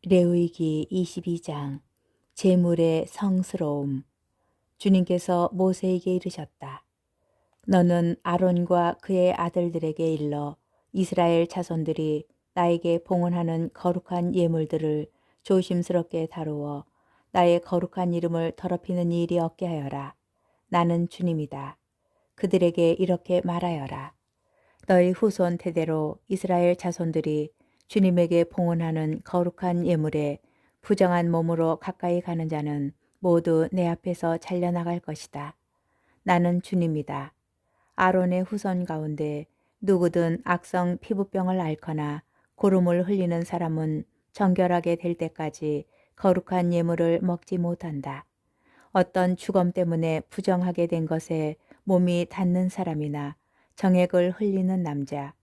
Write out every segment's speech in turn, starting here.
레위기 22장 제물의 성스러움. 주님께서 모세에게 이르셨다. 너는 아론과 그의 아들들에게 일러 이스라엘 자손들이 나에게 봉헌하는 거룩한 예물들을 조심스럽게 다루어 나의 거룩한 이름을 더럽히는 일이 없게 하여라. 나는 주님이다. 그들에게 이렇게 말하여라. 너희 후손 대대로 이스라엘 자손들이 주님에게 봉헌하는 거룩한 예물에 부정한 몸으로 가까이 가는 자는 모두 내 앞에서 잘려나갈 것이다. 나는 주님이다. 아론의 후손 가운데 누구든 악성 피부병을 앓거나 고름을 흘리는 사람은 정결하게 될 때까지 거룩한 예물을 먹지 못한다. 어떤 죽음 때문에 부정하게 된 것에 몸이 닿는 사람이나 정액을 흘리는 남자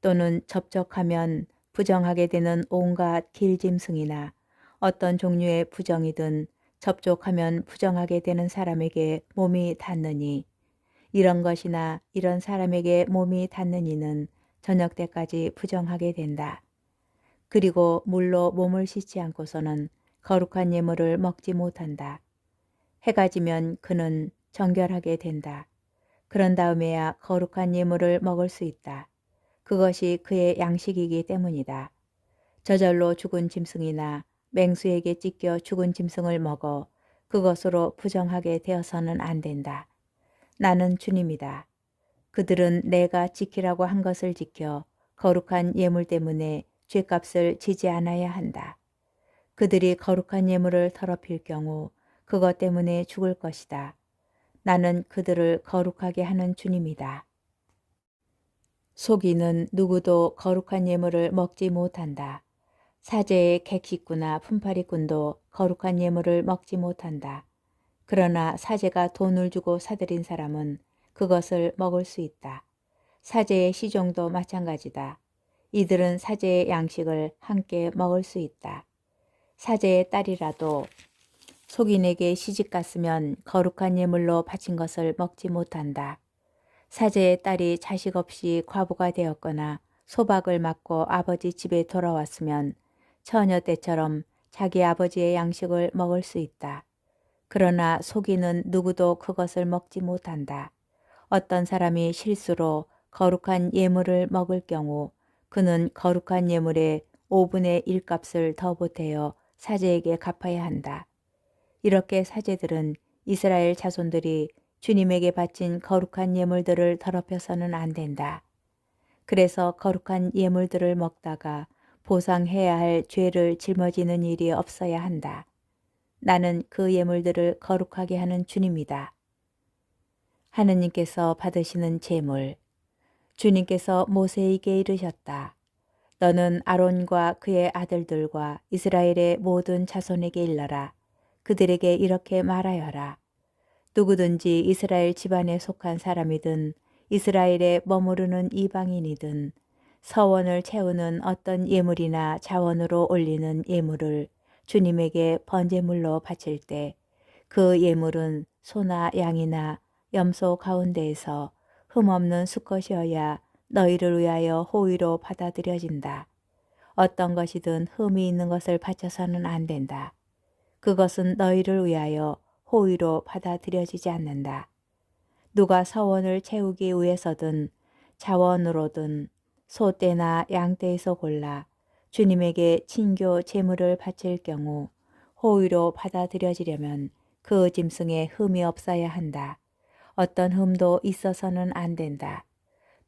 또는 접촉하면 부정하게 되는 온갖 길짐승이나 어떤 종류의 부정이든 접촉하면 부정하게 되는 사람에게 몸이 닿느니 이런 것이나 이런 사람에게 몸이 닿는 이는 저녁 때까지 부정하게 된다. 그리고 물로 몸을 씻지 않고서는 거룩한 예물을 먹지 못한다. 해가 지면 그는 정결하게 된다. 그런 다음에야 거룩한 예물을 먹을 수 있다. 그것이 그의 양식이기 때문이다. 저절로 죽은 짐승이나 맹수에게 찢겨 죽은 짐승을 먹어 그것으로 부정하게 되어서는 안 된다. 나는 주님이다. 그들은 내가 지키라고 한 것을 지켜 거룩한 예물 때문에 죗값을 지지 않아야 한다. 그들이 거룩한 예물을 더럽힐 경우 그것 때문에 죽을 것이다. 나는 그들을 거룩하게 하는 주님이다. 속이는 누구도 거룩한 예물을 먹지 못한다. 사제의 객식구나 품팔이꾼도 거룩한 예물을 먹지 못한다. 그러나 사제가 돈을 주고 사들인 사람은 그것을 먹을 수 있다. 사제의 시종도 마찬가지다. 이들은 사제의 양식을 함께 먹을 수 있다. 사제의 딸이라도 속인에게 시집갔으면 거룩한 예물로 바친 것을 먹지 못한다. 사제의 딸이 자식 없이 과부가 되었거나 소박을 맞고 아버지 집에 돌아왔으면 처녀 때처럼 자기 아버지의 양식을 먹을 수 있다. 그러나 속이는 누구도 그것을 먹지 못한다. 어떤 사람이 실수로 거룩한 예물을 먹을 경우 그는 거룩한 예물의 5분의 1 값을 더 보태어 사제에게 갚아야 한다. 이렇게 사제들은 이스라엘 자손들이 주님에게 바친 거룩한 예물들을 더럽혀서는 안 된다. 그래서 거룩한 예물들을 먹다가 보상해야 할 죄를 짊어지는 일이 없어야 한다. 나는 그 예물들을 거룩하게 하는 주님이다. 하느님께서 받으시는 제물. 주님께서 모세에게 이르셨다. 너는 아론과 그의 아들들과 이스라엘의 모든 자손에게 일러라. 그들에게 이렇게 말하여라. 누구든지 이스라엘 집안에 속한 사람이든 이스라엘에 머무르는 이방인이든 서원을 채우는 어떤 예물이나 자원으로 올리는 예물을 주님에게 번제물로 바칠 때 그 예물은 소나 양이나 염소 가운데에서 흠없는 수컷이어야 너희를 위하여 호의로 받아들여진다. 어떤 것이든 흠이 있는 것을 바쳐서는 안 된다. 그것은 너희를 위하여 호의로 받아들여지지 않는다. 누가 서원을 채우기 위해서든 자원으로든 소떼나 양떼에서 골라 주님에게 친교 제물을 바칠 경우 호의로 받아들여지려면 그 짐승에 흠이 없어야 한다. 어떤 흠도 있어서는 안 된다.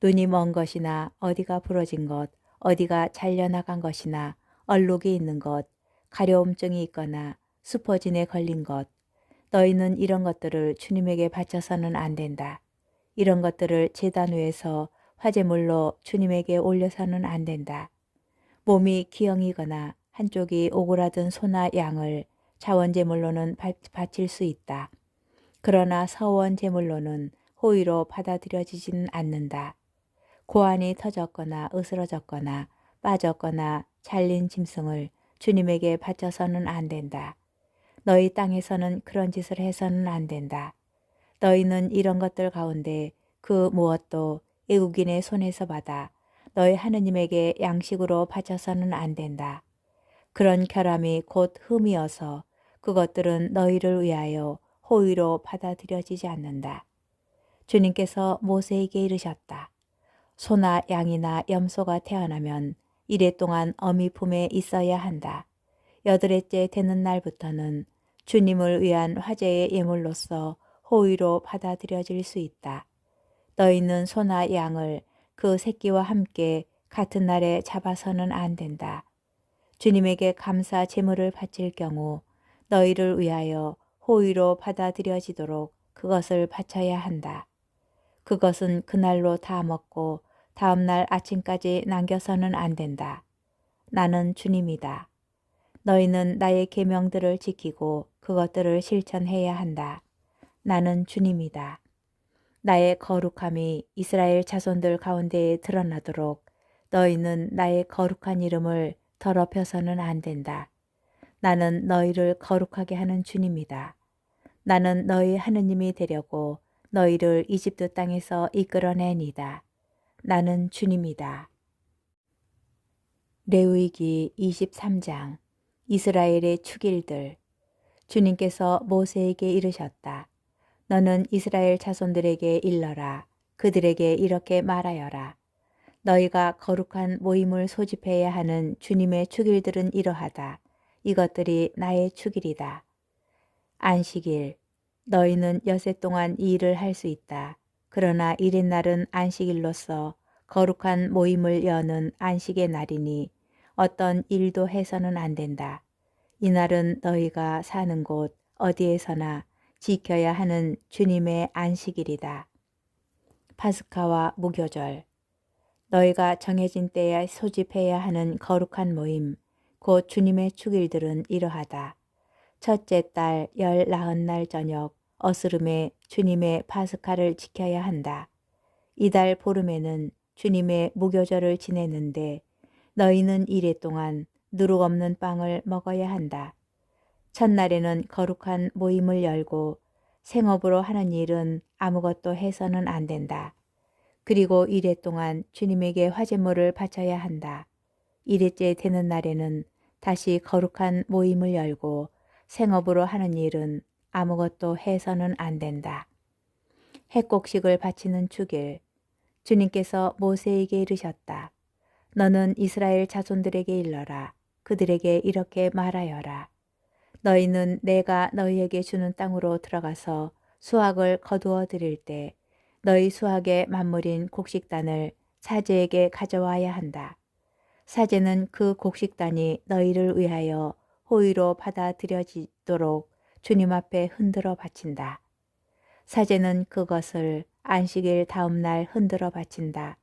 눈이 먼 것이나 어디가 부러진 것, 어디가 잘려나간 것이나 얼룩이 있는 것, 가려움증이 있거나 수포진에 걸린 것, 너희는 이런 것들을 주님에게 바쳐서는 안 된다. 이런 것들을 제단 위에서 화제물로 주님에게 올려서는 안 된다. 몸이 기형이거나 한쪽이 오그라든 소나 양을 자원제물로는 바칠 수 있다. 그러나 서원제물로는 호의로 받아들여지지는 않는다. 고환이 터졌거나 으스러졌거나 빠졌거나 잘린 짐승을 주님에게 바쳐서는 안 된다. 너희 땅에서는 그런 짓을 해서는 안 된다. 너희는 이런 것들 가운데 그 무엇도 애국인의 손에서 받아 너희 하느님에게 양식으로 바쳐서는 안 된다. 그런 결함이 곧 흠이어서 그것들은 너희를 위하여 호의로 받아들여지지 않는다. 주님께서 모세에게 이르셨다. 소나 양이나 염소가 태어나면 이래 동안 어미 품에 있어야 한다. 여덟째 되는 날부터는 주님을 위한 화제의 예물로서 호의로 받아들여질 수 있다. 너희는 소나 양을 그 새끼와 함께 같은 날에 잡아서는 안 된다. 주님에게 감사 제물을 바칠 경우 너희를 위하여 호의로 받아들여지도록 그것을 바쳐야 한다. 그것은 그날로 다 먹고 다음 날 아침까지 남겨서는 안 된다. 나는 주님이다. 너희는 나의 계명들을 지키고 그것들을 실천해야 한다. 나는 주님이다. 나의 거룩함이 이스라엘 자손들 가운데에 드러나도록 너희는 나의 거룩한 이름을 더럽혀서는 안 된다. 나는 너희를 거룩하게 하는 주님이다. 나는 너희 하느님이 되려고 너희를 이집트 땅에서 이끌어내니다. 나는 주님이다. 레위기 23장 이스라엘의 축일들. 주님께서 모세에게 이르셨다. 너는 이스라엘 자손들에게 일러라. 그들에게 이렇게 말하여라. 너희가 거룩한 모임을 소집해야 하는 주님의 축일들은 이러하다. 이것들이 나의 축일이다. 안식일. 너희는 여세 동안 이 일을 할 수 있다. 그러나 이튿날은 안식일로서 거룩한 모임을 여는 안식의 날이니 어떤 일도 해서는 안 된다. 이날은 너희가 사는 곳 어디에서나 지켜야 하는 주님의 안식일이다. 파스카와 무교절. 너희가 정해진 때에 소집해야 하는 거룩한 모임, 곧 주님의 축일들은 이러하다. 첫째 달 19날 저녁 어스름에 주님의 파스카를 지켜야 한다. 이달 보름에는 주님의 무교절을 지내는데 너희는 이래 동안 누룩 없는 빵을 먹어야 한다. 첫날에는 거룩한 모임을 열고 생업으로 하는 일은 아무것도 해서는 안 된다. 그리고 이래 동안 주님에게 화제물을 바쳐야 한다. 이래째 되는 날에는 다시 거룩한 모임을 열고 생업으로 하는 일은 아무것도 해서는 안 된다. 핵곡식을 바치는 축일. 주님께서 모세에게 이르셨다. 너는 이스라엘 자손들에게 일러라. 그들에게 이렇게 말하여라. 너희는 내가 너희에게 주는 땅으로 들어가서 수확을 거두어 드릴 때 너희 수확의 만물인 곡식단을 사제에게 가져와야 한다. 사제는 그 곡식단이 너희를 위하여 호의로 받아들여지도록 주님 앞에 흔들어 바친다. 사제는 그것을 안식일 다음 날 흔들어 바친다.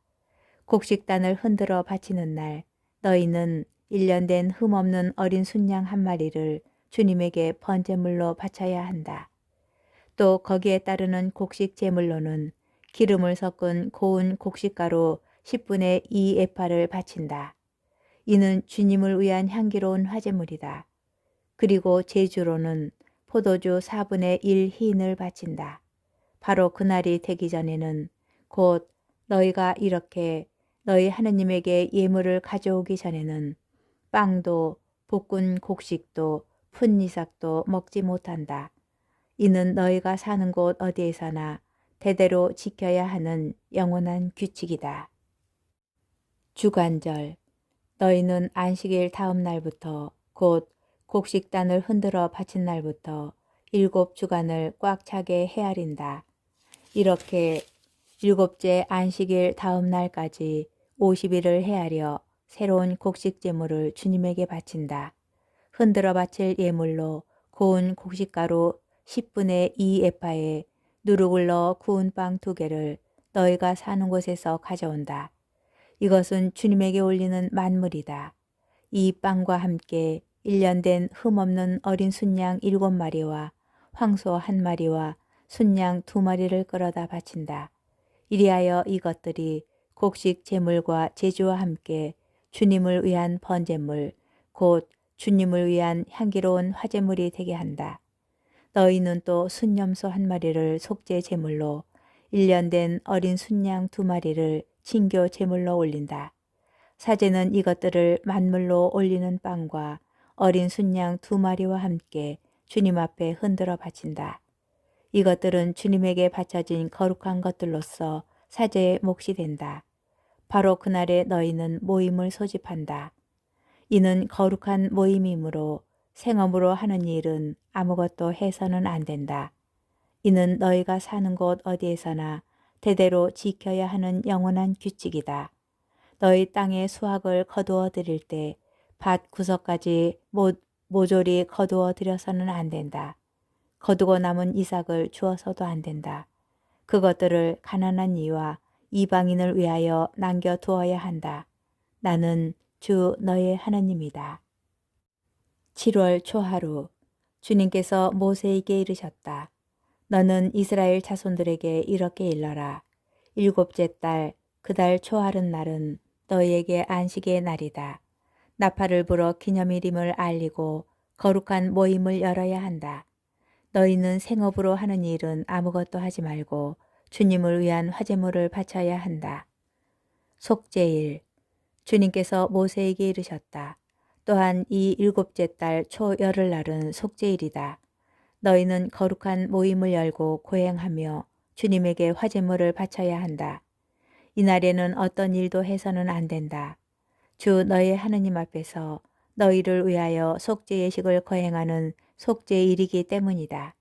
곡식단을 흔들어 바치는 날 너희는 1년 된 흠없는 어린 순양 한 마리를 주님에게 번제물로 바쳐야 한다. 또 거기에 따르는 곡식 제물로는 기름을 섞은 고운 곡식가루 10분의 2 에파를 바친다. 이는 주님을 위한 향기로운 화제물이다. 그리고 제주로는 포도주 4분의 1 흰을 바친다. 바로 그날이 되기 전에는 곧 너희가 이렇게 너희 하느님에게 예물을 가져오기 전에는 빵도 볶은 곡식도 풋이삭도 먹지 못한다. 이는 너희가 사는 곳 어디에서나 대대로 지켜야 하는 영원한 규칙이다. 주간절. 너희는 안식일 다음 날부터 곧 곡식단을 흔들어 바친 날부터 7주간을 꽉 차게 헤아린다. 이렇게 7째 안식일 다음 날까지 50일을 헤아려 새로운 곡식 제물을 주님에게 바친다. 흔들어 바칠 예물로 고운 곡식가루 10분의 2 에파에 누룩을 넣어 구운 빵 2개를 너희가 사는 곳에서 가져온다. 이것은 주님에게 올리는 만물이다. 이 빵과 함께 1년 된 흠없는 어린 순양 7마리와 황소 1마리와 순양 2마리를 끌어다 바친다. 이리하여 이것들이 곡식 제물과 제주와 함께 주님을 위한 번제물, 곧 주님을 위한 향기로운 화제물이 되게 한다. 너희는 또 순염소 1마리를 속죄 제물로 1년 된 어린 순양 2마리를 친교 제물로 올린다. 사제는 이것들을 만물로 올리는 빵과 어린 순양 2마리와 함께 주님 앞에 흔들어 바친다. 이것들은 주님에게 바쳐진 거룩한 것들로서 사제의 몫이 된다. 바로 그날에 너희는 모임을 소집한다. 이는 거룩한 모임이므로 생업으로 하는 일은 아무것도 해서는 안 된다. 이는 너희가 사는 곳 어디에서나 대대로 지켜야 하는 영원한 규칙이다. 너희 땅의 수확을 거두어 드릴 때 밭 구석까지 모조리 거두어 들여서는 안 된다. 거두고 남은 이삭을 주어서도 안 된다. 그것들을 가난한 이와 이방인을 위하여 남겨두어야 한다. 나는 주 너의 하나님이다. 7월 초하루 주님께서 모세에게 이르셨다. 너는 이스라엘 자손들에게 이렇게 일러라. 7째 달 그 달 초하룻 날은 너희에게 안식의 날이다. 나팔을 불어 기념일임을 알리고 거룩한 모임을 열어야 한다. 너희는 생업으로 하는 일은 아무것도 하지 말고 주님을 위한 화제물을 바쳐야 한다. 속죄일 주님께서 모세에게 이르셨다. 또한 이 7째 달 초열흘날은 속죄일이다. 너희는 거룩한 모임을 열고 고행하며 주님에게 화제물을 바쳐야 한다. 이날에는 어떤 일도 해서는 안 된다. 주 너희 하느님 앞에서 너희를 위하여 속죄 예식을 거행하는 속죄일이기 때문이다.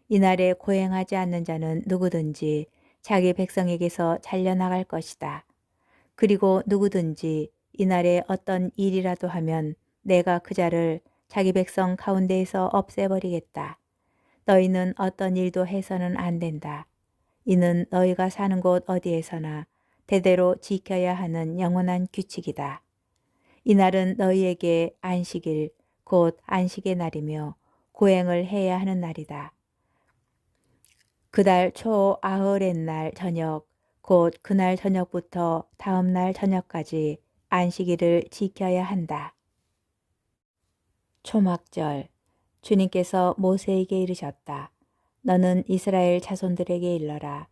이날에 고행하지 않는 자는 누구든지 자기 백성에게서 잘려나갈 것이다. 그리고 누구든지 이날에 어떤 일이라도 하면 내가 그 자를 자기 백성 가운데에서 없애버리겠다. 너희는 어떤 일도 해서는 안 된다. 이는 너희가 사는 곳 어디에서나 대대로 지켜야 하는 영원한 규칙이다. 이날은 너희에게 안식일, 곧 안식의 날이며 고행을 해야 하는 날이다. 그달 초 아흐렛 날 저녁, 곧 그날 저녁부터 다음 날 저녁까지 안식일을 지켜야 한다. 초막절 주님께서 모세에게 이르셨다. 너는 이스라엘 자손들에게 일러라.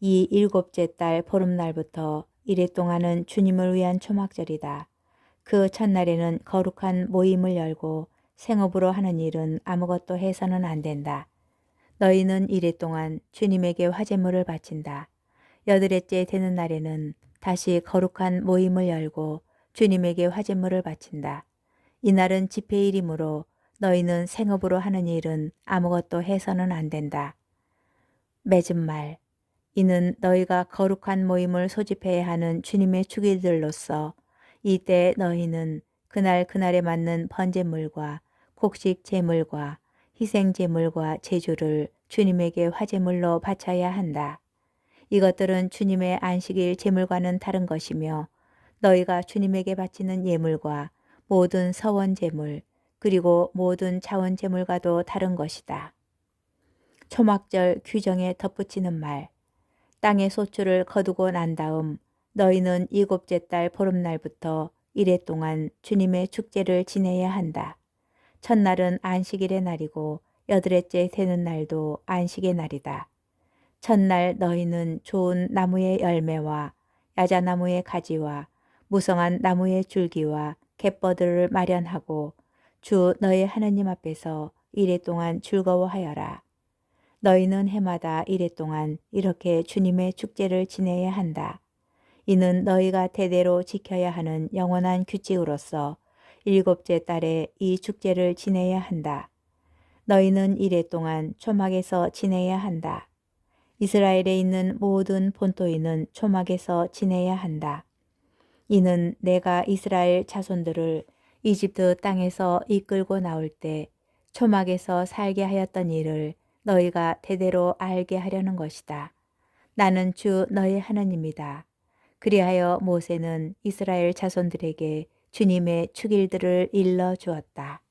이 7째 달 보름날부터 이래 동안은 주님을 위한 초막절이다. 그 첫날에는 거룩한 모임을 열고 생업으로 하는 일은 아무것도 해서는 안 된다. 너희는 이래 동안 주님에게 화제물을 바친다. 8일째 되는 날에는 다시 거룩한 모임을 열고 주님에게 화제물을 바친다. 이날은 집회일이므로 너희는 생업으로 하는 일은 아무것도 해서는 안 된다. 맺은 말 이는 너희가 거룩한 모임을 소집해야 하는 주님의 축일들로서 이때 너희는 그날에 맞는 번제물과 곡식 제물과 희생 제물과 제주를 주님에게 화제물로 바쳐야 한다. 이것들은 주님의 안식일 제물과는 다른 것이며 너희가 주님에게 바치는 예물과 모든 서원 제물 그리고 모든 자원 제물과도 다른 것이다. 초막절 규정에 덧붙이는 말 땅의 소출을 거두고 난 다음 너희는 7째 달 보름날부터 이래 동안 주님의 축제를 지내야 한다. 첫날은 안식일의 날이고 8일째 되는 날도 안식의 날이다. 첫날 너희는 좋은 나무의 열매와 야자나무의 가지와 무성한 나무의 줄기와 갯버들을 마련하고 주 너희 하나님 앞에서 이래 동안 즐거워하여라. 너희는 해마다 이래 동안 이렇게 주님의 축제를 지내야 한다. 이는 너희가 대대로 지켜야 하는 영원한 규칙으로서 7째 달에 이 축제를 지내야 한다. 너희는 이래 동안 초막에서 지내야 한다. 이스라엘에 있는 모든 본토인은 초막에서 지내야 한다. 이는 내가 이스라엘 자손들을 이집트 땅에서 이끌고 나올 때 초막에서 살게 하였던 일을 너희가 대대로 알게 하려는 것이다. 나는 주 너희 하나님이다. 그리하여 모세는 이스라엘 자손들에게 주님의 축일들을 일러 주었다.